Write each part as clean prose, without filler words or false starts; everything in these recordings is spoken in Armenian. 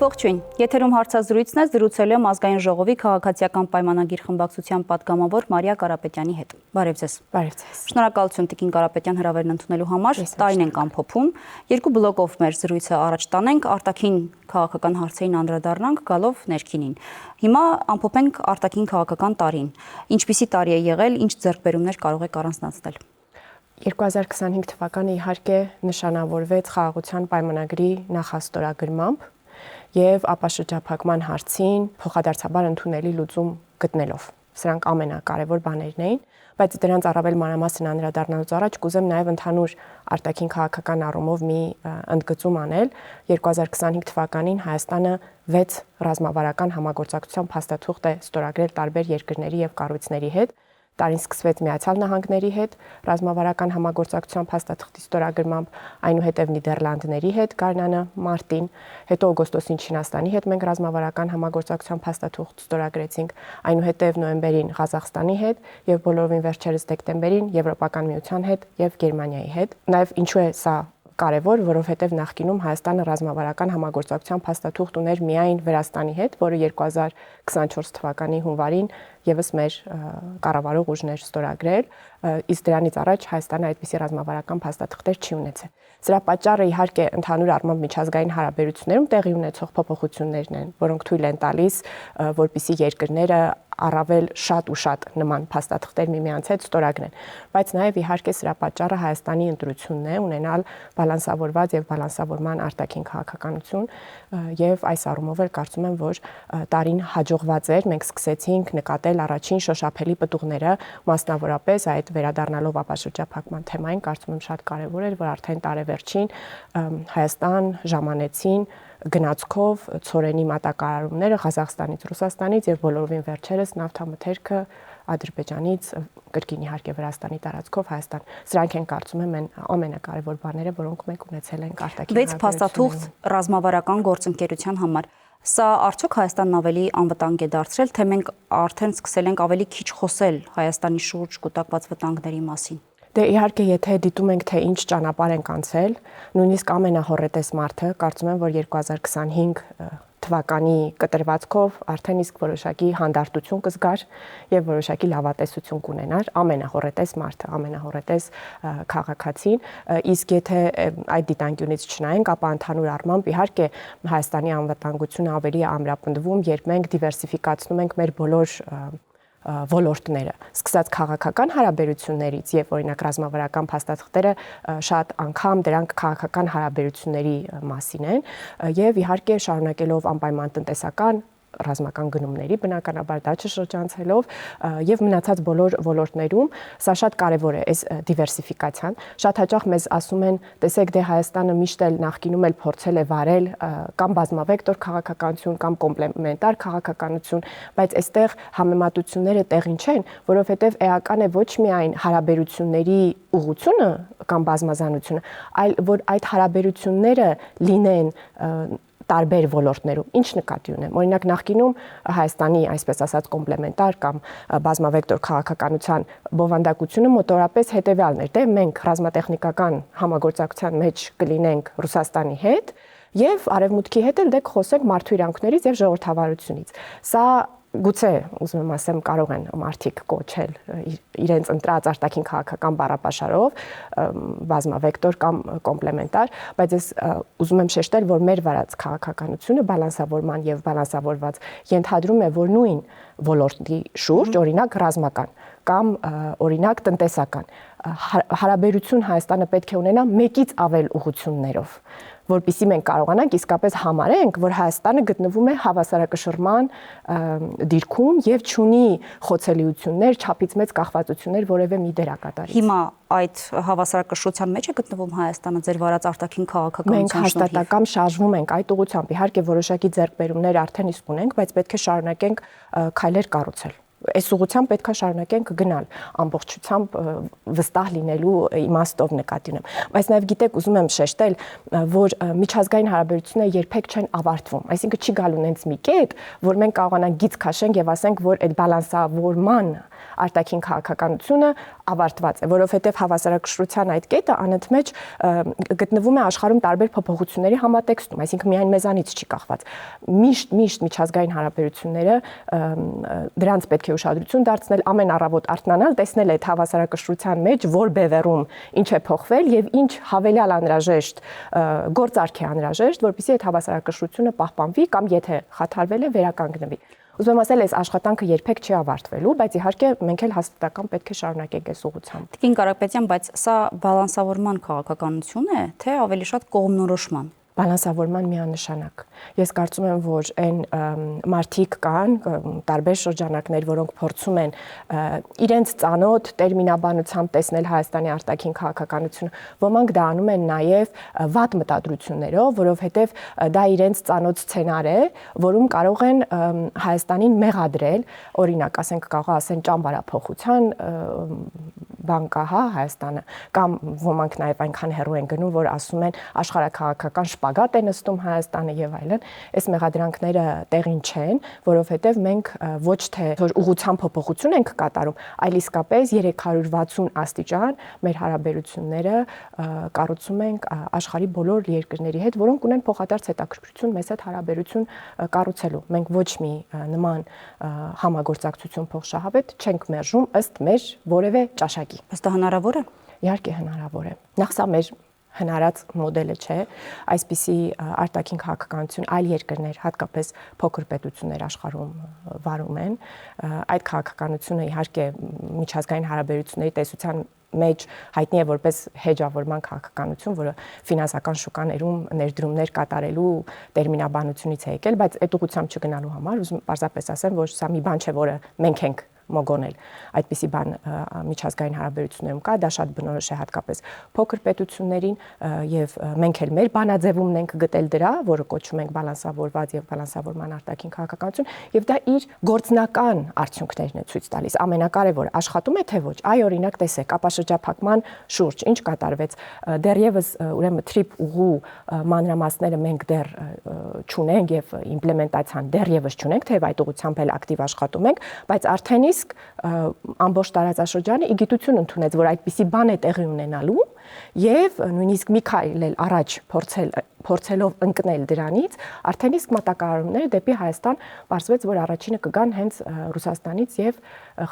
Ողջույն, եթերում հարցազրույցն է, զրուցել եմ Ազգային ժողովի քաղաքացիական պայմանագիր խմբակցության պատգամավոր Մարիա Կարապետյանի հետ։ Բարև ձեզ։ Բարև ձեզ։ Շնորհակալություն Տիկին Կարապետյան հրավերն ընդունելու համար։ Տարին ենք ամփոփում։ Երկու բլոկով մեր զրույցը առաջ տանենք, արտաքին քաղաքական հարցերին անդրադառնանք, գալով ներքինին։ Հիմա ամփոփենք արտաքին քաղաքական տարին։ Ինչպիսի տարի է եղել, ինչ ձեռքբերումներ կարող եք առանձնացնել։ 2025 թվականը իհարկե նշանավորվեց խաղաղության պայմանագրի նախաստորագրմամբ եւ ապաշրջափակման հարցին փոխադարձաբար ընդունելի լուծում գտնելով։ Սրանք ամենակարևոր բաներն էին, բայց դրանց առավել մանրամասն անդրադառնալուց առաջ կուզեմ նաեւ ընդհանուր արտաքին քաղաքական առումով մի ընդգծում անել։ 2025 թվականին Հայաստանը 6 ռազմավարական համագործակցության փաստաթուղթ է ստորագրել տարբեր երկրների եւ կառույցների հետ։ Տարին սկսվեց Միացյալ Նահանգների հետ ռազմավարական համագործակցության փաստաթղթի ստորագրմամբ, այնուհետև Նիդերլանդների հետ գարնանը մարտին, հետո օգոստոսին Չինաստանի հետ մենք ռազմավարական համագործակցության փաստաթուղթ ստորագրեցինք, այնուհետև նոյեմբերին Ղազախստանի հետ եւ բոլորովին վերջերս դեկտեմբերին Եվրոպական միության հետ եւ Գերմանիայի հետ։ Նաեւ ինչու է սա կարևոր, որովհետև նախկինում Հայաստանը ռազմավարական համագործակցության փաստաթուղթ ուներ միայն Վրաստանի հետ, որը 2024 թվականի հունվարին եւս մեր կառավարող ուժներ ստորագրել, իսկ դրանից առաջ Հայաստանը այդպիսի ռազմավարական փաստաթղթեր չի ունեցել։ Սրա պատճառը իհարկե ընդհանուր առմամբ միջազգային հարաբերություններում տեղի ունեցող փոփոխություններն են, որոնք թույլ են տալիս, որպիսի երկրները առավել շատ ու շատ նման փաստաթղթեր միմյանց հետ ստորագրեն, բայց նաև իհարկե սրա պատճառը Հայաստանի ընտրությունն է ունենալ բալանսավորված եւ բալանսավորման արտաքին քաղաքականություն եւ այս առումով էլ կարծում եմ, որ տարին հաջողված էր, մենք սկսեցինք նկատել առաջին շոշափելի պտուղները, մասնավորապես այդ վերադառնալով ապաշրջափակման թեմային, կարծում եմ շատ կարեւոր էր, որ արդեն տարեվերջին Հայաստան ժամանեցին գնացքով ցորենի մատակարարումները Ղազախստանից, Ռուսաստանից եւ բոլորովին վերջերս նավթամթերքը Ադրբեջանից, կրկին իհարկե Վրաստանի տարածքով Հայաստան։ Սրանք են կարծում եմ ամենակարևոր բաները, որոնք մենք ունեցել ենք արտաքին հարաբերություններում։ 6 փաստաթուղթ ռազմավարական գործընկերության համար։ Սա արդյոք Հայաստանն ավելի անվտանգ է դարձրել, թե մենք արդեն սկսել ենք ավելի քիչ խոսել Հայաստանի շուրջ կուտակված վտանգների մասին։ Դե իհարկե եթե դիտում ենք թե ինչ ճանապարհ ենք անցել, նույնիսկ ամենահոռետես մարդը, կարծում եմ, որ 2025 թվականի կտրվածքով արդեն իսկ որոշակի հանդարտություն կզգար եւ որոշակի լավատեսություն կունենար ամենահոռետես մարդը, ամենահոռետես քաղաքացին, իսկ եթե այդ դիտանկյունից չնայենք, ապա ընդհանուր առմամբ իհարկե Հայաստանի անվտանգությունը ավելի է ամրապնդվում, երբ մենք դիվերսիֆիկացնում ենք մեր բոլոր ոլորտները, սկսած քաղաքական հարաբերություններից եւ օրինակ ռազմավարական փաստաթղթերը շատ անգամ դրանք քաղաքական հարաբերությունների մասին են եւ իհարկե շարունակելով անպայման տնտեսական ռազմական գնումների բնականաբար դա չշրջանցելով եւ մնացած բոլոր ոլորտներում սա շատ կարեւոր է այս դիվերսիֆիկացիան շատ հաճախ մեզ ասում են տեսեք դե Հայաստանը միշտ էլ նախկինում էլ փորձել է վարել կամ բազմավեկտոր քաղաքականություն կամ կոմպլեմենտար քաղաքականություն բայց այստեղ համեմատությունները տեղին չեն որովհետեւ էական է ոչ միայն հարաբերությունների ուղղությունը կամ բազմազանությունը այլ որ այդ հարաբերությունները լինեն տարբեր ոլորտներում ինչ նկատի ունեմ օրինակ նախկինում Հայաստանի այսպես ասած կոմպլեմենտար կամ բազմավեկտոր քաղաքականության բովանդակությունը մոտորապես հետեւյալն էր դե մենք ռազմատեխնիկական համագործակցության մեջ կլինենք Ռուսաստանի հետ եւ արևմուտքի հետ էլ դե խոսենք մարդու իրավունքներից եւ ժողովրդավարությունից սա գուցե ուզում եմ ասեմ կարող են մարդիկ կոչել իրենց ընտրած արտաքին քաղաքական բառապաշարով բազմավեկտոր կամ կոմպլեմենտար բայց ես ուզում եմ շեշտել որ մեր վարած քաղաքականությունը բալանսավորման եւ բալանսավորված ենթադրում է որ նույն ոլորտի շուրջ օրինակ ռազմական կամ օրինակ տնտեսական հարաբերություն Հայաստանը պետք է ունենա մեկից ավել ուղղություններով որպեսզի մենք կարողանանք իսկապես համարենք, որ Հայաստանը գտնվում է հավասարակշռման դիրքում եւ չունի խոցելիություններ, չափից մեծ կախվածություններ որևէ մի դերակատարից։ Հիմա այդ հավասարակշռության մեջ է գտնվում Հայաստանը ձեր վարած արտաքին քաղաքականության մենք հաստատակամ շարժվում ենք այդ ուղղությամբ։ Իհարկե որոշակի ձեռքբերումներ արդեն իսկ ունենք, բայց պետք է շարունակենք քայլեր կառուցել։ Այս ուղղությամբ պետք է շարունակենք գնալ ամբողջությամբ վստահ լինելու իմաստով նկատի ունեմ բայց նաև գիտեք ուզում եմ շեշտել որ միջազգային հարաբերությունները երբեք չեն ավարտվում այսինքն չի գալու նենց մի կետ որ մենք կարողանանք գիծ քաշենք եւ ասենք որ այդ բալանսավորման արտաքին քաղաքականությունը ավարտված է, որովհետև հավասարակշռության այդ կետը անընդմեջ գտնվում է աշխարհում տարբեր փոփոխությունների համատեքստում, այսինքն միայն մեզանից չի կախված։ Միշտ միջազգային հարաբերությունները դրանց պետք է ուշադրություն դարձնել, ամեն առավոտ արթնանալ, տեսնել այդ հավասարակշռության մեջ որ բևեռում ինչ է փոխվել եւ ինչ հավելյալ անհրաժեշտ գործարք է անհրաժեշտ, որպեսզի այդ հավասարակշռությունը պահպանվի կամ եթե խաթարվել է վերականգնվի։ Ուզում եմ ասել, այս աշխատանքը երբեք չի ավարտվելու, բայց իհարկե մենք էլ հաստատական պետք է շարունակենք այս ուղղությամբ։ Տիկին Կարապետյան, բայց սա բալանսավորման քաղաքականություն է, թե ավելի շատ կողմնորոշման։ Բալանսավորման միանշանակ։ Ես կարծում եմ, որ այն մարդիկ կան, տարբեր շրջանակներ, որոնք փորձում են իրենց ծանոթ տերմինաբանությամբ տեսնել Հայաստանի արտաքին քաղաքականությունը, ոմանք դա անում են նաև վատ մտադրություններով, որովհետև դա իրենց ծանոթ սցենար է, որում կարող են Հայաստանին մեղադրել, օրինակ, ասենք կարող ասեն ճամբարափոխության բան կա, հա, Հայաստանը, կամ ոմանք նաև այնքան հեռու են գնում, որ ասում են աշխարհաքաղաքական շպագատ է նստում Հայաստանը եւ այլն, այս մեղադրանքները տեղին չեն, որովհետեւ մենք ոչ թե ուղղության փոփոխություն ենք կատարում, այլ իսկապես 360 աստիճան մեր հարաբերությունները կառուցում ենք աշխարհի բոլոր երկրների հետ, որոնք ունեն փոխադարձ հետաքրքրություն մեզ հետ հարաբերություն կառուցելու։ Մենք ոչ մի նման համագործակցություն փոխշահավետ չենք մերժում ըստ մեր որևէ ճաշակի։ Բայց դա հնարավոր է։ Իհարկե հնարավոր է։ Նախ սա մեր հնարած մոդելը չէ, այսպիսի արտաքին քաղաքականություն այլ երկրներ, հատկապես փոքր պետություններ աշխարհում վարում են, այդ քաղաքականությունը իհարկե միջազգային հարաբերությունների տեսության մեջ հայտնի է որպես հեջավորման քաղաքականություն, որը ֆինանսական շուկաներում ներդրումներ կատարելու տերմինաբանությունից է եկել, բայց այդ ուղղությամբ չգնալու համար ուզում պարզապես ասեմ, որ սա մի բան չէ, որը մենք ենք մոգոնել։ Այդպիսի բան միջազգային հարաբերություններում կա, դա շատ բնորոշ է հատկապես փոքր պետություններին եւ մենք էլ մեր բանաձևումն ենք գտել դրա, որը կոչում ենք բալանսավորված եւ բալանսավորման արտաքին քաղաքականություն, եւ դա իր գործնական արդյունքներն է ցույց տալիս։ Ամենակարևորը աշխատում է թե ոչ։ Այ օրինակ տեսեք, ապաշրջափակման շուրջ ինչ կատարվեց, դեռևս ուրեմն թրիփ ուղու մանրամասները մենք դեռ չունենք եւ իմպլեմենտացիան դեռևս չունենք, թեև այդ ուղղությամբ էլ ակտիվ աշխատում ենք, բայց արդեն իսկ ամբողջ տարածաշրջանը ի գիտություն ընդունեց, որ այդպիսի բան է տեղի ունենալու եւ նույնիսկ մի քայլ էլ առաջ փորձելով ընկնել դրանից, արդեն իսկ մատակարարումները դեպի Հայաստան պարզվեց, որ առաջինը կգան հենց Ռուսաստանից եւ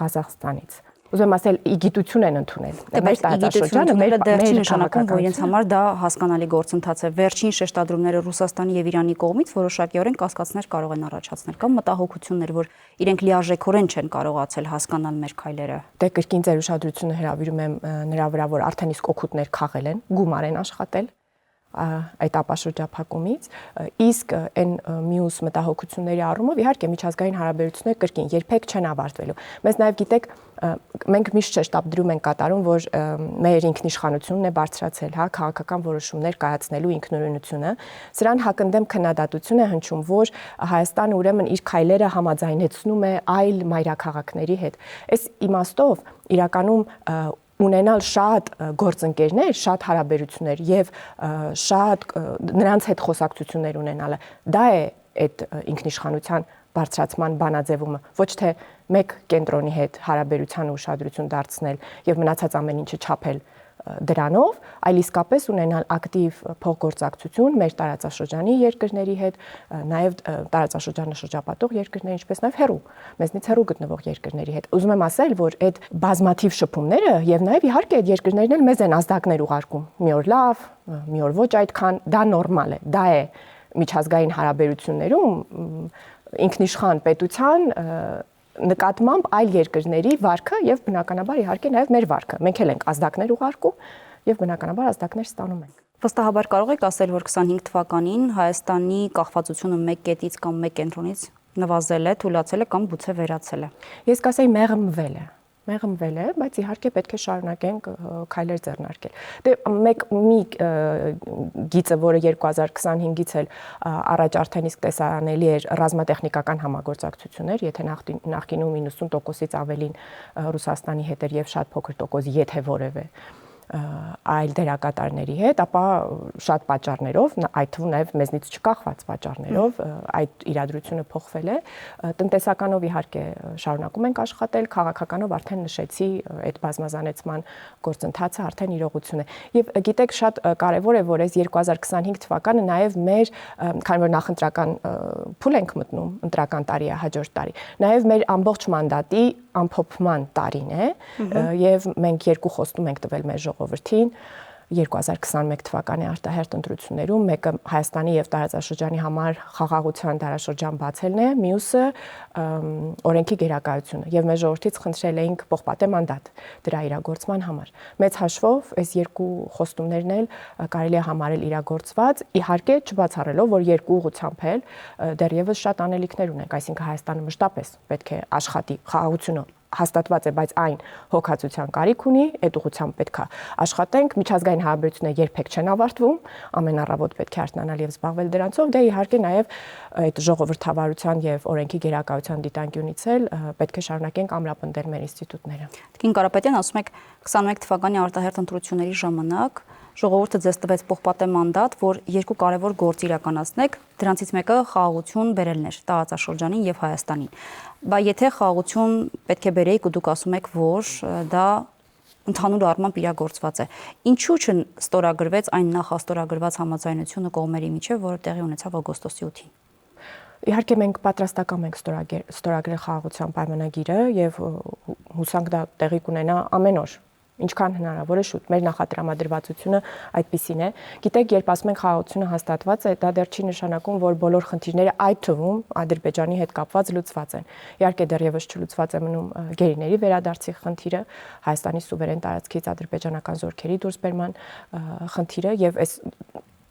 Ղազախստանից։ Ուզում ասել, ի գիտություն են ընդունել։ Մեր տարածաշրջանը մեր նշանակում, որ իրենց համար դա հասկանալի գործընթաց է։ Վերջին շեշտադրումները Ռուսաստանի եւ Իրանի կողմից որոշակիորեն կասկածներ կարող են առաջացնել կամ մտահոգություններ, որ իրենք լիարժեքորեն չեն կարողացել հասկանալ մեր քայլերը։ Դե կրկին ձեր ուշադրությունը հրավիրում եմ նրա վրա, որ արդեն իսկ օգուտներ քաղել են, գումար են աշխատել այդ ապաշրջափակումից, իսկ այն մյուս մտահոգությունների առումով իհարկե միջազգային հարաբերությունները կրկին երբեք չեն ավարտվելու։ Մեզ նաև գիտեք, մենք միշտ շեշտադրում ենք կատարում, որ մեր ինքնիշխանությունն է բարձրացել, հա, քաղաքական որոշումներ կայացնելու ինքնուրույնությունը։ Սրան հակընդդեմ քննադատություն է հնչում, որ Հայաստանը ուրեմն իր քայլերը համաձայնեցնում է այլ մայրաքաղաքների հետ։ Այս իմաստով իրականում ունենալ շատ գործընկերներ, շատ հարաբերություններ եւ շատ նրանց հետ խոսակցություններ ունենալը, դա է այդ ինքնիշխանության բարձրացման բանաձևումը, ոչ թե մեկ կենտրոնի հետ հարաբերության ուշադրություն դարձնել եւ մնացած ամեն ինչը չափել դրանով, այլ իսկապես ունենալ ակտիվ փոխգործակցություն մեր տարածաշրջանի երկրների հետ, նաև տարածաշրջանը շրջապատող երկրների, ինչպես նաև հեռու, մեզնից հեռու գտնվող երկրների հետ։ Ուզում եմ ասել, որ այդ բազմաթիվ շփումները եւ նաև իհարկե այդ երկրներն էլ մեզ են ազդակներ ուղարկում։ Մի օր լավ, մի օր ոչ այդքան, դա նորմալ է, դա է միջազգային հարաբերություններում ինքնիշխան պետության նկատմամբ այլ երկրների վարքը եւ բնականաբար իհարկե նաեւ մեր վարքը։ Մենք էլ ենք ազդակներ ուղարկում եւ բնականաբար ազդակներ ստանում ենք։ Վստահաբար կարող եք ասել, որ 25 թվականին Հայաստանի կախվածությունը մեկ կետից կամ մեկ կենտրոնից նվազել է, թուլացել է կամ գուցե վերացել է։ Ես կասեի մեղմվել է, բայց իհարկե պետք է շարունակենք քայլեր ձեռնարկել։ Դե մի գիծը, որը 2025-ից էլ առաջ արդեն իսկ տեսանելի էր ռազմատեխնիկական համագործակցություններ, եթե նախկինում 90%-ից ավելին Ռուսաստանի հետ էր եւ շատ փոքր տոկոս, եթե որևէ այլ դերակատարների հետ, ապա շատ պատճառներով, այդ թվում նաև մեզնից չկախված պատճառներով այդ իրադրությունը փոխվել է։ Տնտեսականով իհարկե շարունակում ենք աշխատել, քաղաքականով արդեն նշեցի այդ բազմազանեցման գործընթացը արդեն իրողություն է։ Եվ գիտեք, շատ կարևոր է, որ այս 2025 թվականը նաև մեր, քանի որ նախընտրական փուլ ենք մտնում, ընտրական տարի է, հաջորդ տարի, նաև մեր ամբողջ մանդատի ամփոփման տարին է, եւ մենք երկու խոստում ենք տվել մեր ժողովրդին 2021 թվականի արտահերթ ընտրություններում, մեկը Հայաստանի եւ տարածաշրջանի համար խաղաղության դարաշրջան բացելն է, մյուսը օրենքի գերակայությունը եւ մեր ժողովրդից խնդրել էինք պողպատե մանդատ դրա իրագործման համար։ Մեծ հաշվով այս երկու խոստումներն էլ կարելի է համարել իրագործված, իհարկե չբացառելով, որ երկու ուղղությամբ էլ դեռևս շատ անելիքներ ունենք, այսինքն Հայաստանը մշտապես պետք է աշխատի խաղաղությունը հաստատված է, բայց այն հոգացության կարիք ունի, այդ ուղղությամբ պետք է աշխատենք, միջազգային հարաբերությունները երբեք չեն ավարտվում, ամեն առավոտ պետք է արթնանալ եւ զբաղվել դրանցով, դե իհարկե նաեւ այդ ժողովրդավարության եւ օրենքի գերակայության դիտանկյունից էլ պետք է շարունակենք ամրապնդել մեր ինստիտուտները։ Տիկին Կարապետյան, ասում եք 21 թվականի արտահերթ ընտրությունների ժամանակ ժողովուրդը ձեզ տվեց պողպատե մանդատ, որ երկու կարևոր գործ իրականացնեք, դրանցից մեկը խաղաղություն բերելն էր տարածաշրջանին եւ Հայաստանին։ Բայց եթե խաղաղություն պետք է բերեիք ու դուք ասում եք, որ դա ընդհանուր առմամբ իրագործված է, ինչու չստորագրվեց այն նախաստորագրված համաձայնությունը կողմերի միջև, որը տեղի ունեցավ օգոստոսի 8-ին։ Իհարկե մենք պատրաստական ենք ստորագրել խաղաղության պայմանագիրը եւ հուսանք դա տեղի կունենա ամեն օր, ինչքան հնարավոր է շուտ։ Մեր նախատրամադրվածությունը այդպիսին է։ Գիտեք, երբ ասում ենք խաղաղությունը հաստատված է, դա դեռ չի նշանակում, որ բոլոր խնդիրները այդ թվում Ադրբեջանի հետ կապված լուծված են։ Իհարկե դեռևս չլուծված է մնում գերիների վերադարձի խնդիրը, Հայաստանի սուվերեն տարածքից ադրբեջանական զորքերի դուրսբերման խնդիրը եւ այս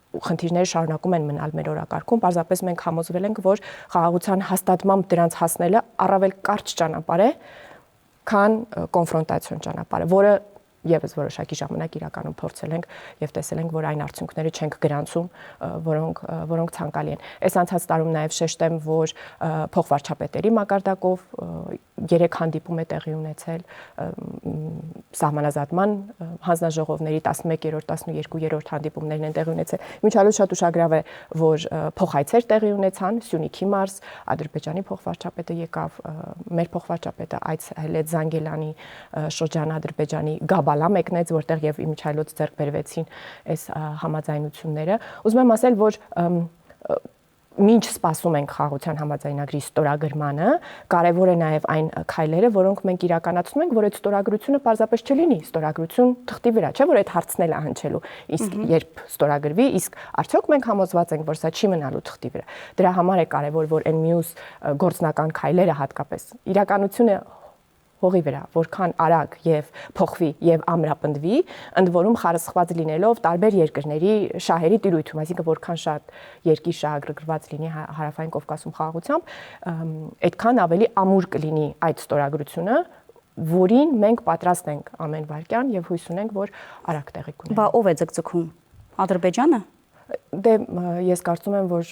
խնդիրները շարունակում են մնալ մեր օրակարգում, պարզապես մենք համոզվել ենք, որ խաղաղության հաստատմամբ դրանց հասնելը առավել կարճ ճանապարհ է, քան կոնֆրոնտացիոն ճանապարհը, որը եւս որոշակի ժամանակ իրականում փորձել ենք եւ տեսել ենք, որ այն արդյունքները չենք գրանցում, որոնք ցանկալի են։ Այս անցած տարում նաեւ շեշտեմ, որ փոխվարչապետերի մակարդակով 3 հանդիպում է տեղի ունեցել սահմանազատման հանձնաժողովների 11-րդ, 12-րդ հանդիպումներն են տեղի ունեցել։ Միջալուց շատ ուշագրավ է, որ փոխայցեր տեղի ունեցան Սյունիքի մարզ, Ադրբեջանի փոխվարչապետը եկավ, մեր փոխվարչապետը այցելեց Զանգելանի շրջան Ադրբեջանի Գաբալա մեկնեց, որտեղ եւ իմիջայլոց ձեռք բերվեցին այս համաձայնությունները։ Ուզում եմ ասել, որ մինչ սպասում ենք խաղաղության համաձայնագրի ստորագրմանը, կարևոր է նաև այն քայլերը, որոնք մենք իրականացնում ենք, որ այդ ստորագրությունը պարզապես չլինի ստորագրություն թղթի վրա, չէ՞ որ այդ հարցն է հնչելու, իսկ երբ ստորագրվի, իսկ արդյոք մենք համոզված ենք, որ սա չի մնալու թղթի վրա։ Դրա համար է կարևոր, որ այն մյուս գործնական քայլերը հատկապես իրականությունը հողի վրա, որքան արագ եւ փոխվի եւ ամրապնդվի, ընդ որում խարսխված լինելով տարբեր երկրների շահերի տիրույթում, այսինքն որքան շատ երկիր շահագրգռված լինի Հարավային Կովկասում խաղաղությամբ, այդքան ավելի ամուր կլինի այդ ստորագրությունը, որին մենք պատրաստ ենք ամեն վայրկյան եւ հույս ունենք, որ արագ տեղի կունենա։ Բա ով է ձգձգում։ Ադրբեջանը։ Դե ես կարծում եմ, որ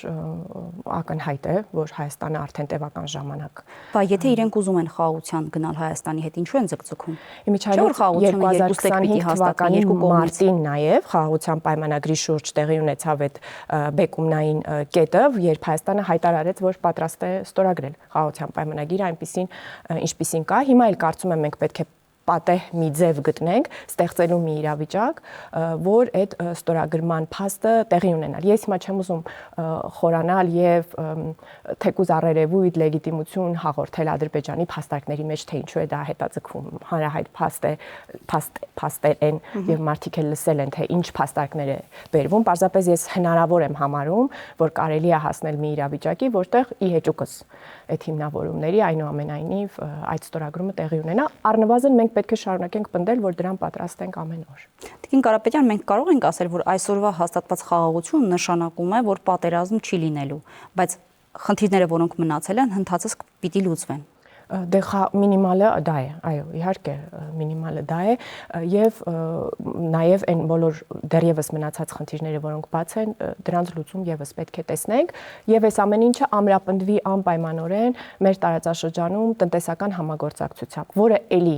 ակնհայտ է, որ Հայաստանը արդեն տևական ժամանակ։ Բա եթե իրենք ուզում են խաղաղության գնալ Հայաստանի հետ, ինչու են ձգձգում։ Իմիջիայլոց 2025 թվականի մարտին նաև խաղաղության պայմանագրի շուրջ տեղի ունեցավ այդ բեկումնային կետը, երբ Հայաստանը հայտարարեց, որ պատրաստ է ստորագրել խաղաղության պայմանագիրը այնպիսին, ինչպիսին կա։ Հիմա էլ կարծում եմ մենք պետք է պատեհ մի ձև գտնենք, ստեղծելու մի իրավիճակ, որ այդ ստորագրման փաստը տեղի ունենալ։ Ես հիմա չեմ ուզում խորանալ եւ թեկուզ առերևույթ լեգիտիմություն հաղորդել Ադրբեջանի փաստարկների մեջ, թե ինչու է դա հետաձգվում։ Հանրահայտ փաստեր են եւ մարդիկ էլ լսել են, թե ինչ փաստարկներ է բերվում։ Պարզապես ես հնարավոր եմ համարում, որ կարելի է հասնել մի իրավիճակի, որտեղ ի հեճուկս այդ հիմնավորումների այնուամենայնիվ այդ ստորագրումը տեղի ունենա, առնվազն մենք պետք է շարունակենք պնդել, որ դրան պատրաստ ենք ամեն օր։ Տիկին Կարապետյան, մենք կարող ենք ասել, որ այսօրվա հաստատված խաղաղություն նշանակում է, որ պատերազմ չի լինելու, բայց խնդիրները, որոնք մնացել են, հնդածս պիտի լուծվեն։ Դե մինիմալը դա է, այո, իհարկե մինիմալը դա է եւ նաեւ այն բոլոր դեռևս մնացած խնդիրները, որոնք բաց են, դրանց լուծում եւս պետք է տեսնենք եւ այս ամեն ինչը ամրապնդվի անպայմանորեն մեր տարածաշրջանում տնտեսական համագործակցությամբ, որը էլի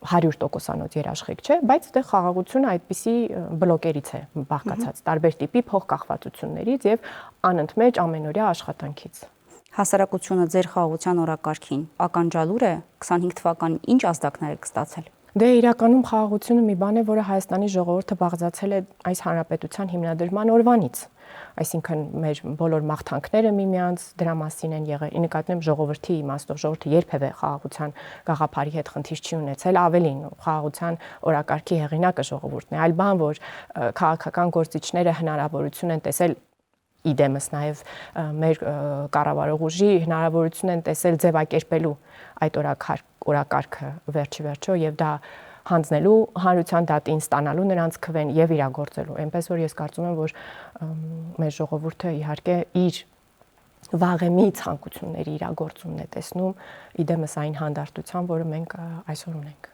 100%-անոց երաշխիք չէ, բայց դե խաղաղությունը այդպիսի բլոկերից է բաղկացած, տարբեր տիպի փոխկախվածություններից եւ անընդմեջ ամենօրյա աշխատանքից։ Հասարակությունը ձեր խաղաղության օրակարգին ականջալուր է 25 թվականին ինչ ազդակներ եք ստացել։ Դե իրականում խաղաղությունը մի բան է, որը Հայաստանի ժողովուրդը բաղձացել է այս հանրապետության հիմնադրման օրվանից։ Այսինքն մեր բոլոր մաղթանքները միմյանց դրա մասին են եղել։ Ի նկատի ունեմ ժողովրդի իմաստով, ժողովուրդը երբևէ խաղաղության գաղափարի հետ խնդիր չի ունեցել, ավելին խաղաղության օրակարգի հեղինակը ժողովուրդն է, այլ բան, որ քաղաքական գործիչները հնարավորություն են տեսել իդեմս նաև մեր կառավարող ուժի հնարավորություն են տեսել ձևակերպելու այդ օրակարգը վերջի վերջո եւ դա հանձնելու հանրության դատին ստանալու նրանց քվեն եւ իրագործելու։ Այնպես որ ես կարծում եմ, որ մեր ժողովուրդը իհարկե իր վաղեմի ցանկությունների իրագործումն է տեսնում իդեմս այն հանդարտության, որը մենք այսօր ունենք։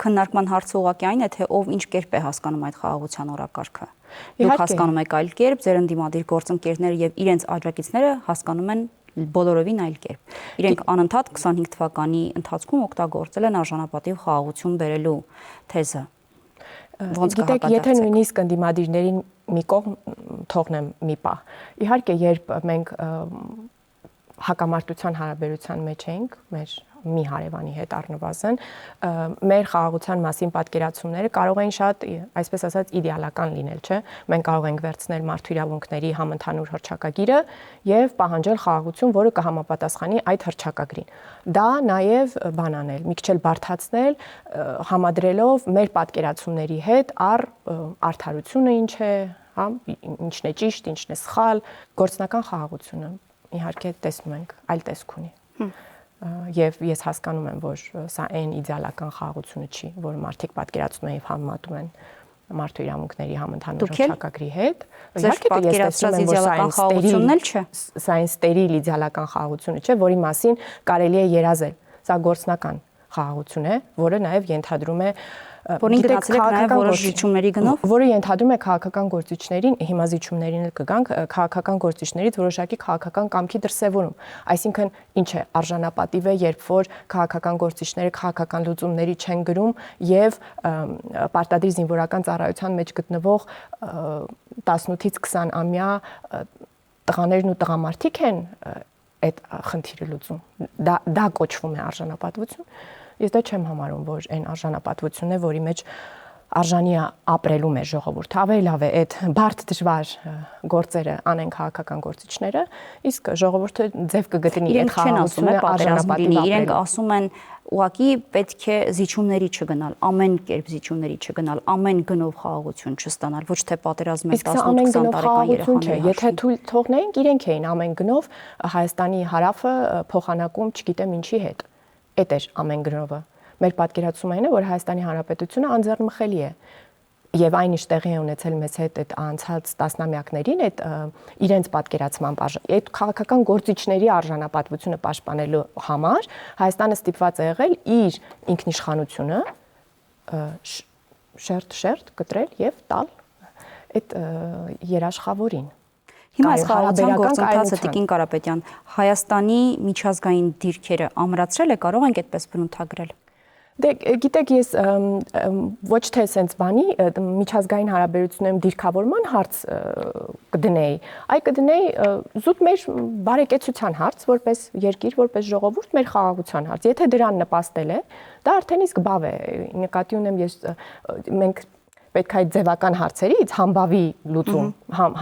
Քննարկման հարցը ուղղակի այն է, թե ով ինչ կերպ է հասկանում այդ խաղաղության օրակարգը։ Դուք հասկանում եք այլ կերպ, ձեր ընդդիմադիր գործընկերները եւ իրենց աջակիցները հասկանում են բոլորովին այլ կերպ։ Իրենք անընդհատ 25 թվականի ընթացքում օգտագործել են արժանապատիվ խաղաղություն բերելու թեզը։ Ոնց գիտեք, եթե նույնիսկ ընդդիմադիրներին մի կողմ թողնեմ մի պահ։ Իհարկե, երբ մենք հակամարտության հարաբերության մեջ ենք, մեր մի հարևանի հետ առնվազն, մեր խաղաղության մասին պատկերացումները կարող են շատ, այսպես ասած, իդեալական լինել, չէ՞։ Մենք կարող ենք վերցնել մարդու իրավունքների համընդհանուր հռչակագիրը եւ պահանջել խաղաղություն, որը կհամապատասխանի այդ հռչակագրին։ Դա նաեւ բան անել, մի քիչ էլ բարդացնել, համադրելով մեր պատկերացումների հետ առ արդարությունը ինչ է, հա, ինչն է ճիշտ, ինչն է սխալ, գործնական խաղաղությունը իհարկե տեսնում ենք, այլ տեսք ունի։ Եվ ես հասկանում եմ, որ սա այն իդեալական խաղաղությունը չի, որը մարդիկ պատկերացնում են եւ համեմատում են մարդու իրավունքների համընդհանուր հռչակագրի հետ։ Իհարկե պատկերացրած իդեալական խաղաղությունն էլ չէ։ Սա այն ստերիլ իդեալական խաղաղությունը չէ, որի մասին կարելի է երազել։ Սա գործնական խաղաղություն է, որը նաեւ ենթադրում է որին գնացել եք նաև որոշ զիջումների գնով, որը ենթադրում է քաղաքական գործիչներին, հիմա զիջումներին էլ կգանք, քաղաքական գործիչներից որոշակի քաղաքական կամքի դրսևորում։ Այսինքն, ինչ է արժանապատիվ է, երբ որ քաղաքական գործիչները քաղաքական լուծումների չեն գրում եւ պարտադիր զինվորական ծառայության մեջ գտնվող 18-ից 20 ամյա տղաներն ու տղամարդիկ են այդ խնդիրը լուծում։ Դա կոչվում է արժանապատվություն։ Ես դա չեմ համարում, որ այն արժանապատվությունն է, որի մեջ արժանի է ապրելու մեր ժողովուրդը։ Ավելի լավ է այդ բարդ դժվար գործերը անեն քաղաքական գործիչները, իսկ ժողովուրդը ձև կգտնի այդ խաղաղությունը արժանապատիվ ապրելու։ Իրենք ասում են, ուղղակի պետք է զիջումների չգնալ, ամեն կերպ զիջումների չգնալ, ամեն գնով խաղաղություն չստանալ, ոչ թե պատերազմի 18-20 տարեկան երեխաների։ Եթե թույլ թողնեինք, իրենք էին ամեն գնով Հայաստանի հարավը փոխանակում, չգիտեմ ինչի հետ։ Այդ էր ամեն գրովը։ Մեր պատկերացումը այն է, որ Հայաստանի Հանրապետությունը անձեռնմխելի է։ Եվ այն ինչ տեղի է ունեցել մեզ հետ այդ անցած տասնամյակներին, այդ իրենց պատկերացմամբ այդ քաղաքական գործիչների արժանապատվությունը պաշտպանելու համար Հայաստանը ստիպված է եղել իր ինքնիշխանությունը շերտ կտրել եւ տալ այդ երաշխավորին։ Հիմա այս խաղաղության գործընթացը Տիկին Կարապետյան, Հայաստանի միջազգային դիրքերը ամրացրել է, կարող ենք այդպես բնութագրել։ Դե գիտեք, ես ոչ թե sense բանի միջազգային հարաբերություններում դիրքավորման հարց կդնեի, այլ կդնեի զուտ մեր բարեկեցության հարց, որպես երկիր, որպես ժողովուրդ, մեր խաղաղության հարց։ Եթե դրան նպաստել է, դա արդեն իսկ բավ է։ Նկատի ունեմ ես մենք պետք է այդ ձևական հարցերից համբավի լուծում,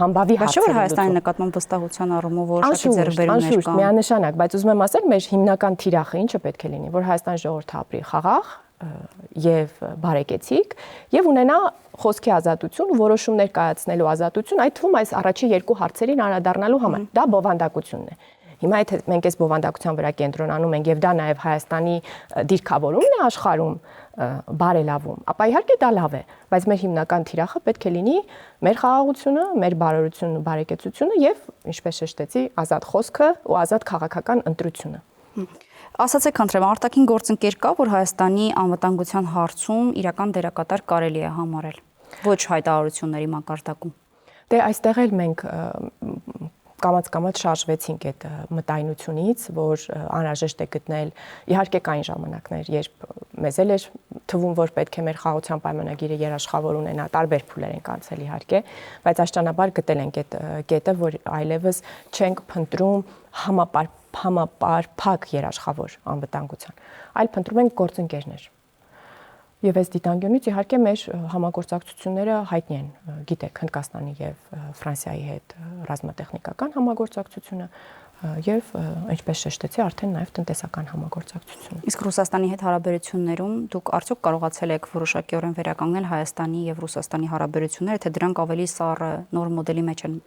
համբավի հարցեր։ Բայց որ Հայաստանի նկատմամբ վստահության առումով որոշակի ձեռքբերումներ կան։ Միանշանակ, բայց ուզում եմ ասել, մեր հիմնական թիրախը ինչը պետք է լինի, որ Հայաստանի ժողովուրդը ապրի խաղաղ եւ բարեկեցիկ եւ ունենա խոսքի ազատություն, որոշումներ կայացնելու ազատություն, այդ թվում այս առաջի երկու հարցերին անդրադառնալու համար։ Դա բովանդակությունն է։ Հիմա եթե մենք այս բովանդակության վրա կենտրոնանում ենք եւ դա նաեւ Հայաստանի դիրքավորումն է աշխարհում բարելավում, ապա իհարկե դա լավ է, բայց մեր հիմնական թիրախը պետք է լինի մեր խաղաղությունը, մեր բարօրությունն ու բարեկեցությունը եւ, ինչպես շեշտեցի, ազատ խոսքը ու ազատ քաղաքական ընտրությունը։ Ասացեք, խնդրեմ, արտաքին գործընկեր կա, որ Հայաստանի անվտանգության հարցում իրական դերակատար կարելի է համարել, ոչ հայտարարությունների մակարդակում։ Դե այստեղ էլ մենք կամաց շարժվեցինք այդ մտայնությունից, որ անհրաժեշտ է գտնել, իհարկե կային ժամանակներ, երբ մեզ էլ էր թվում, որ պետք է մեր խաղաղության պայմանագիրը երաշխավոր ունենա, տարբեր փուլեր ենք անցել իհարկե, բայց այս ճանապարհ գտել ենք այդ կետը, որ այլևս չենք փնտրում համապարփակ երաշխավոր անվտանգության, այլ փնտրում ենք գործընկերներ։ Եվ այս դիտանկյունից իհարկե մեր համագործակցությունները հայտնի են, գիտեք, Հնդկաստանի եւ Ֆրանսիայի հետ ռազմատեխնիկական համագործակցությունը եւ ինչպես շեշտեցի, արդեն նաեւ տնտեսական համագործակցությունը։ Իսկ Ռուսաստանի հետ հարաբերություններում դուք արդյոք կարողացել եք որոշակիորեն վերականգնել Հայաստանի եւ Ռուսաստանի հարաբերությունները, թե դրանք ավելի սառը նոր մոդելի մեջ են։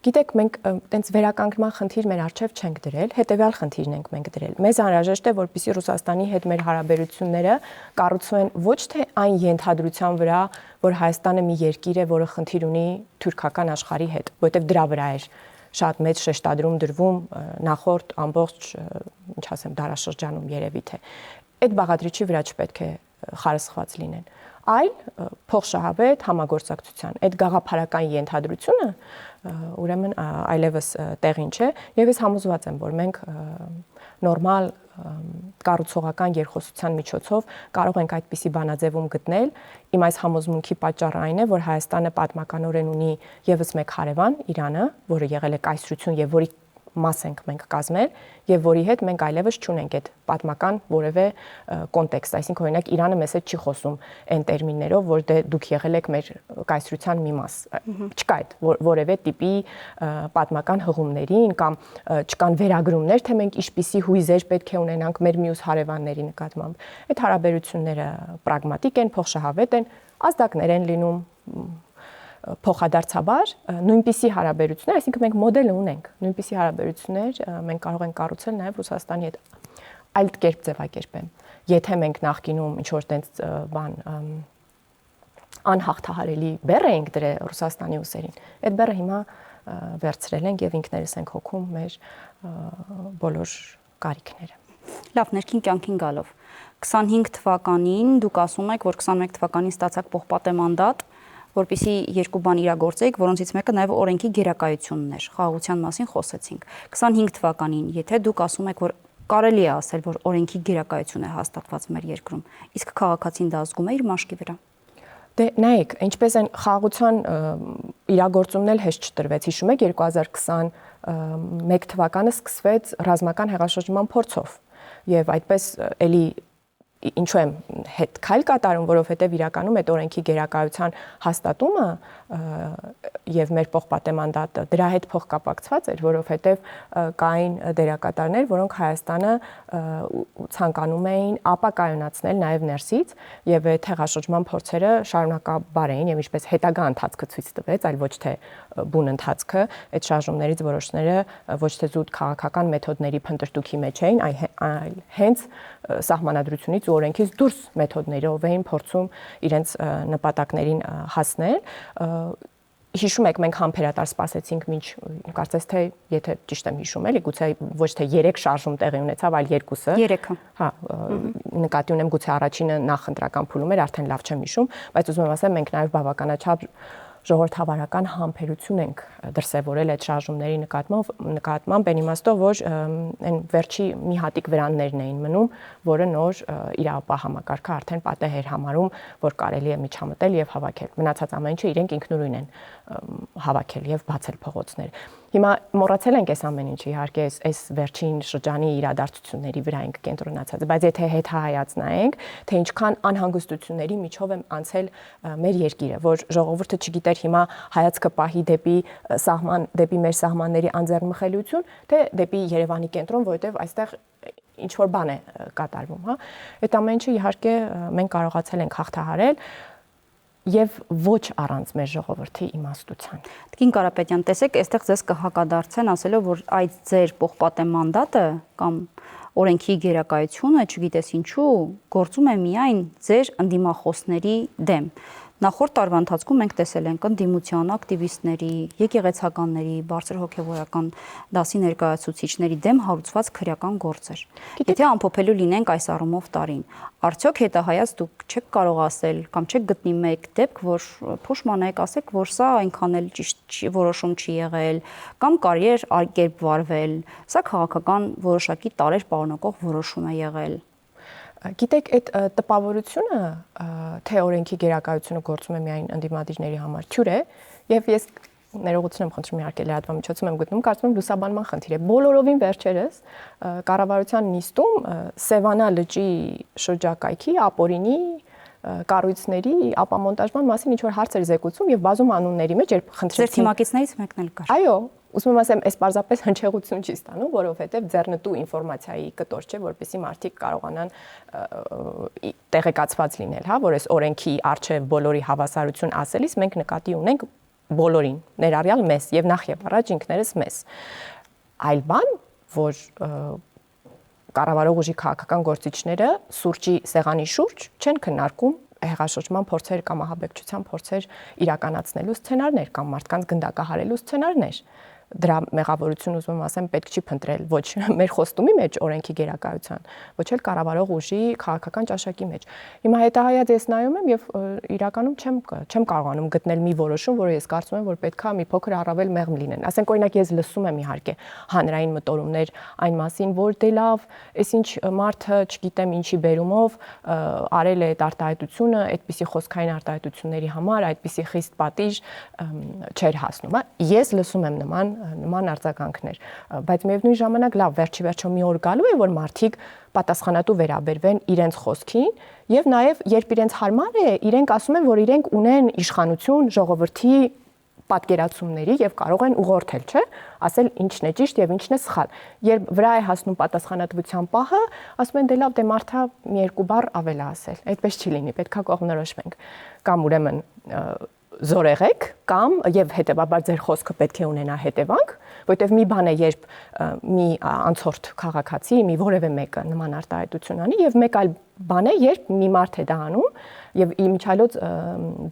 Գիտեք, մենք տենց վերականգնման խնդիր մեր առջև չենք դրել, հետեւյալ խնդիրն ենք մենք դրել։ Մեզ անհրաժեշտ է, որպեսզի Ռուսաստանի հետ մեր հարաբերությունները կառուցվեն ոչ թե այն ենթադրության վրա, որ Հայաստանը մի երկիր է, որը խնդիր ունի թուրքական աշխարհի հետ, որովհետև դրա վրա էր շատ մեծ շեշտադրում դրվում նախորդ ամբողջ, ինչ ասեմ, դարաշրջանում երևի թե այդ բաղադրիչի վրա չպետք է խարսխված լինեն, այլ փոխշահավետ համագործակցության այդ գաղափարական ենթադրությունը ուրեմն այլևս տեղին չէ եւ ես համոզված եմ, որ մենք նորմալ կառուցողական երկխոսության միջոցով կարող ենք այդպիսի բանաձևում գտնել։ Իմ այս համոզմունքի պատճառը այն է, որ Հայաստանը պատմականորեն ունի եւս մեկ հարևան, Իրանը, որը եղել է կայսրություն եւ որի մաս ենք մենք կազմել եւ որի հետ մենք այլևս չունենք այդ պատմական որևէ կոնտեքստ, այսինքն օրինակ Իրանը մեզ հետ չի խոսում այն տերմիններով, որ դե դուք եղել եք մեր կայսրության մի մաս, չկա այդ որևէ տիպի պատմական հղումներին կամ չկան վերագրումներ, թե մենք ինչպիսի հույզեր պետք է ունենանք մեր մյուս հարևանների նկատմամբ։ Այդ հարաբերությունները պրագմատիկ են, փոխշահավետ են, ազդակներ են լինում փոխադարձաբար նույնպիսի հարաբերություններ, այսինքն մենք մոդելը ունենք, նույնպիսի հարաբերություններ մենք կարող ենք կառուցել նաև Ռուսաստանի հետ այլ կերպ ձևակերպեմ։ Եթե մենք նախկինում ինչ որ տենց բան անհաղթահարելի բեռ էինք դրել Ռուսաստանի ուսերին, այդ բեռը հիմա վերցրել ենք եւ ինքներս ենք հոգում մեր բոլոր կարիքները։ Լավ, ներքին կյանքին գալով 25 թվականին դուք ասում եք, որ 21 թվականին ստացաք պողպատե մանդատ, որպեսզի երկու բան իրագործեիք, որոնցից մեկը նաև օրենքի գերակայությունն էր, խաղաղության մասին խոսեցինք։ 25 թվականին, եթե դուք ասում եք, որ կարելի է ասել, որ օրենքի գերակայություն է հաստատված մեր երկրում, իսկ քաղաքացին դա զգում է իր մաշկի վրա։ Դե նայեք, ինչպես են խաղաղության իրագործումն էլ հեշտ չտրվեց, հիշում եք 2021 թվականը սկսվեց ռազմական հեղաշրջման փորձով եւ այդպես էլի ինչու եմ հետ քայլ կատարում, որովհետև իրականում այդ օրենքի գերակայության հաստատումը եւ մեր պողպատե մանդատը դրա հետ փոխկապակցված էր, որովհետև կային դերակատարներ, որոնք Հայաստանը ցանկանում էին ապակայունացնել նաեւ ներսից եւ այդ հեղաշրջման փորձերը շարունակաբար էին եւ ինչպես հետագա ընթացքը ցույց տվեց, այլ ոչ թե բուն ընթացքը, այդ շարժումներից որոշները ոչ թե զուտ քաղաքական մեթոդների փնտրտուքի մեջ էին, այլ հենց սահմանադրությունից ու օրենքից դուրս մեթոդներով էին փորձում իրենց նպատակներին հասնել։ Հիշում եք, մենք համբերատար սպասեցինք մինչ կարծես թե եթե ճիշտ եմ հիշում էլի, գուցե ոչ թե 3 շարժում տեղի ունեցավ, այլ 2-ը։ 3-ը։ Հա, նկատի ունեմ գուցե առաջինը նախընտրական փուլում էր, արդեն լավ չեմ հիշում, բայց ուզում եմ ասել, մենք նաև բավականաչափ ժողովրդավարական համբերություն ենք դրսևորել այդ շարժումների նկատմամբ այն իմաստով, որ այն վերջի մի հատիկ վրաններն էին մնում, որը նոր իրավապահ համակարգը արդեն պատեհ էր համարում, որ կարելի է միջամտել եւ հավաքել։ Մնացած ամեն ինչը իրենք ինքնուրույն են հավաքել եւ բացել փողոցներ։ Հիմա մոռացել ենք այս ամեն ինչը, իհարկե այս վերջին շրջանի իրադարձությունների վրա ենք կենտրոնացած, բայց եթե հետհայաց նայենք, թե ինչքան անհանգստությունների միջով է անցել մեր երկիրը, որ ժողովուրդը չգիտեր հիմա հայացքը պահի դեպի սահման, դեպի մեր սահմանների անձեռնմխելիություն, թե դեպի Երևանի կենտրոն, որովհետև այստեղ ինչ որ բան է կատարվում, հա։ Այդ ամեն ինչը իհարկե մենք կարողացել ենք հաղթահարել եւ ոչ առանց մեր ժողովրդի իմաստության։ Տիկին Կարապետյան, տեսեք, այստեղ ձեզ կհակադարձեն ասելով, որ այդ ձեր պողպատե մանդատը կամ օրենքի գերակայությունը, չգիտես ինչու, գործում է միայն ձեր ընդդիմախոսների դեմ։ Նախորդ տարվա ընթացքում մենք տեսել ենք ընդդիմության ակտիվիստների, եկեղեցականների, բարձր հոգևորական դասի ներկայացուցիչների դեմ հարուցված քրեական գործեր։ Եթե ամփոփելու լինենք այս առումով տարին, արդյոք հետահայաց դուք չեք կարող ասել կամ չեք գտնի մեկ դեպք, որ փոշմանեք, ասեք, որ սա այնքան էլ ճիշտ որոշում չի եղել, կամ կարելի է կերպ վարվել, սա քաղաքական որոշակի տարեր պարունակող որոշում է եղել։ Գիտեք, այդ տպավորությունը, թե օրենքի գերակայությունը գործում է միայն ընդդիմադիրների համար, թյուր է, եւ ես ներողություն եմ խնդրում իհարկե լրատվամիջոցում եմ գտնում, կարծում եմ լուսաբանման խնդիր է։ Բոլորովին վերջերս կառավարության նիստում Սևանա լճի շրջակայքի ապօրինի կառույցների ապամոնտաժման մասին ինչ որ հարցեր զեկուցում եւ բազում անունների մեջ երբ խնդրեցին։ Ձեր թիմակիցներից մեկն էլ կար։ Այո, ուզում եմ ասեմ, այս պարզապես հնչեղություն չի ստանում, որովհետեւ ձեռնտու ինֆորմացիայի կտոր չէ, որպեսզի մարդիկ կարողանան տեղեկացված լինել, հա, որ այս օրենքի արժեվ բոլորի հավասարություն ասելիս մենք նկատի ունենք բոլորին, ներառյալ մեզ եւ նախ եւ առաջ ինքներս մեզ։ Այլ բան, որ կառավարող ուժի քաղաքական գործիչները սուրճի սեղանի շուրջ չեն քննարկում հեղաշրջման փորձեր կամ ահաբեկչության փորձեր իրականացնելու սցենարներ կամ մարդկանց գնդակահարելու սցենարներ։ Դրա մեղավորություն ուզում եմ ասեմ պետք չի փնտրել ոչ մեր խոստումի մեջ օրենքի գերակայության, ոչ էլ կառավարող ուժի քաղաքական ճաշակի մեջ։ Հիմա հետահայաց ես նայում եմ եւ իրականում չեմ կարողանում գտնել մի որոշում, որը ես կարծում եմ, որ պետքա մի փոքր առավել մեղմ լինեն։ Ասենք օրինակ ես լսում եմ իհարկե հանրային մտորումներ այն մասին, որ դե լավ, այսինչ մարդը, չգիտեմ ինչի բերումով արել է այդ արտահայտությունը, այդպիսի խոսքային արտահայտությունների համար, այդպիսի խիստ պատիժ չէր հասնում, հա։ Ես լսում եմ նման արձագանքներ, բայց միևնույն ժամանակ լավ, վերջի վերջո մի օր գալու է, որ մարդիկ պատասխանատու վերաբերվեն իրենց խոսքին եւ նաեւ երբ իրենց հարմար է, իրենք ասում են, որ իրենք ունեն իշխանություն ժողովրդի պատկերացումների եւ կարող են ուղղորդել, չէ՞, ասել ինչն է ճիշտ եւ ինչն է սխալ։ Երբ վրա է հասնում պատասխանատվության պահը, ասում են դե լավ, դե մարդա մի երկու բառ ավել է ասել։ Այդպես չի լինի, պետքա կողմնորոշվենք։ Կամ ուրեմն զորեղեք կամ եւ հետեւաբար ձեր խոսքը պետք է ունենա հետևանք, որտեվ մի բան է երբ մի անցորդ քաղաքացի, մի որևէ մեկը նման արտահայտություն անի եւ մեկ այլ բան է երբ մի մարդ է դա անում եւ իմիջիալոց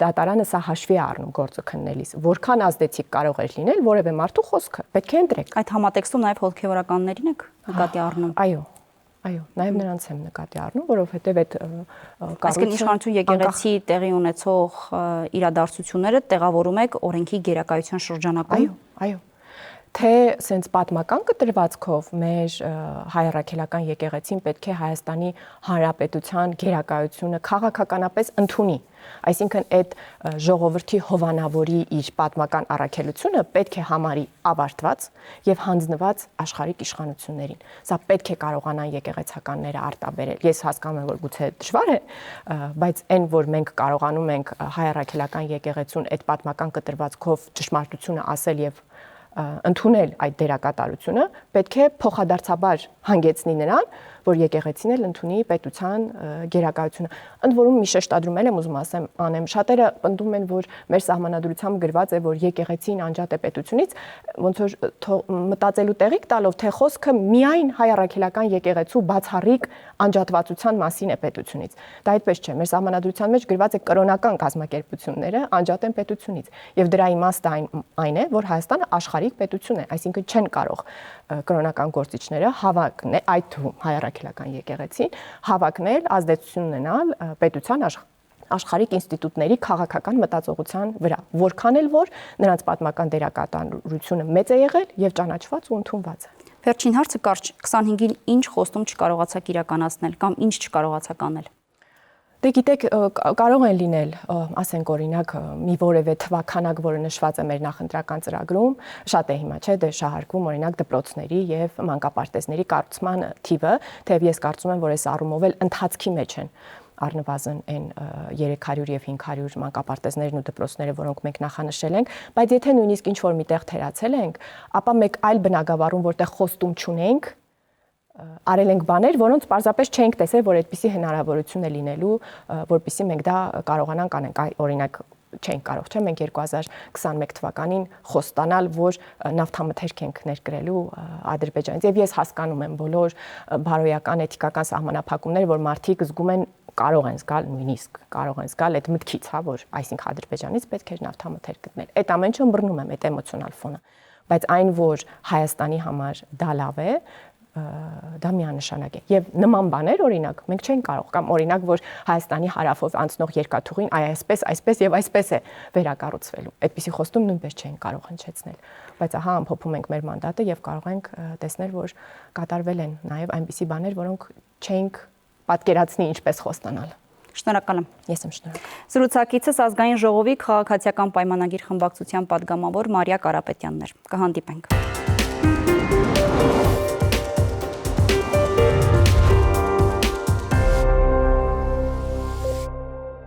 դատարանը սա հաշվի է առնում գործը քննելիս, որքան ազդեցիկ կարող է լինել որևէ մարդու խոսքը, պետք է ընտրեք։ Այդ համատեքստում նաեւ հոգեվորականներին եք նկատի առնում։ Այո, նաև նրանց եմ նկատի առնում, որովհետև այդ կառույցը իշխանություն եկեղեցի տեղի ունեցող իրադարձությունները տեղավորում եք օրենքի գերակայության շրջանակում։ Այո։ Թե սենց պատմական կտրվածքով մեր հայ առաքելական եկեղեցին պետք է Հայաստանի Հանրապետության գերակայությունը քաղաքականապես ընդունի։ Այսինքն այդ ժողովրդի հովանավորի իր պատմական առաքելությունը պետք է համարի ավարտված եւ հանձնված աշխարհիկ իշխանություններին։ Սա պետք է կարողանան եկեղեցականները արտաբերել։ Ես հասկանում եմ, որ գուցե դժվար է, բայց այն, որ մենք կարողանում ենք հայ առաքելական եկեղեցուն այդ պատմական կտրվածքով ճշմարտությունը ասել եւ ընդունել այդ դերակատարությունը, պետք է փոխադարձաբար հանգեցնի նրան, որ եկեղեցին էլ ընդունի պետության գերակայությունը։ Ընդ որում մի շեշտադրում եմ ուզում ասեմ, անեմ, շատերը պնդում են, որ մեր սահմանադրությամբ գրված է, որ եկեղեցին անջատ է պետությունից, ոնց որ մտածելու տեղիք տալով, թե խոսքը միայն հայ առաքելական եկեղեցու բացառիկ անջատվածության մասին է պետությունից։ Դա այդպես չէ, մեր սահմանադրության մեջ գրված է կրոնական կազմակերպությունները անջատ են պետությունից, եւ դրա իմաստը այն է, որ Հայաստանը աշխարհիկ պետություն է, այսինքն չեն կարող կրոնական գործիչները հավակնել, այդ թվում հայ առաքելական եկեղեցին հավակնել, ազդեցություն ունենալ պետության աշխարհիկ ինստիտուտների քաղաքական մտածողության վրա, որքան էլ որ նրանց պատմական դերակատարությունը մեծ է եղել եւ ճանաչված ու ընդունված է։ Վերջին հարցը կարճ 25-ին ինչ խոստում չկարողացաք իրականացնել կամ ինչ չկարողացաք անել։ Դե գիտեք, կարող են լինել, ասենք օրինակ, մի որևէ թվականակ, որը նշված է մեր նախընտրական ծրագրում, շատ է հիմա, չէ, դե շահարկվում օրինակ դպրոցների եւ մանկապարտեզների կառուցման թիվը, թեև ես կարծում եմ, որ այս առումով էլ ընթացքի մեջ են առնվազն այն 300 եւ 500 մանկապարտեզներն ու դպրոցները, որոնք մենք նախանշել ենք, բայց եթե նույնիսկ ինչ որ միտեղ թերացել ենք, ապա մեկ այլ բնակավարում, որտեղ խոստում չունենք, արել ենք բաներ, որոնց պարզապես չենք տեսել, որ այդպիսի հնարավորություն է լինելու, որպեսզի մենք դա կարողանանք անենք, օրինակ չենք կարող, չէ՞, մենք 2021 թվականին խոստանալ, որ նավթամթերք ենք ներկրելու Ադրբեջանից, եւ ես հասկանում եմ բոլոր բարոյական էթիկական սահմանափակումները, որ մարդիկ զգում են կարող են զգալ, նույնիսկ կարող են զգալ այդ մտքից, հա, որ այսինքն Ադրբեջանից պետք է նավթամթեր գտնել։ Այդ ամեն ինչը բռնում եմ այդ էմոցիոնալ ֆոնը, բայց այն, որ Հայաստանի համար դա լավ է, դա միանշանակ է։ Եվ նման բաներ, օրինակ, մենք չենք կարող, կամ օրինակ, որ Հայաստանի հարավով անցնող երկաթուղին այսպես եւ այսպես է վերակառուցվելու։ Այդպիսի խոստում նույնպես չենք կարող հնչեցնել։ Բայց ահա ամփոփում ենք մեր մանդատը եւ կարող ենք տեսնել, որ կատարվել են նաեւ այնպիսի բաներ, որոնք չենք պատկերացնի ինչպես խոստանալ։ Շնորհակալ եմ։ Ես եմ շնորհակալ։ Զրուցակիցս ազգային ժողովի քաղաքացիական պայմանագիր խմբակցության падգամավոր Մարիա Կարապետյանն էր։ Կհանդիպենք։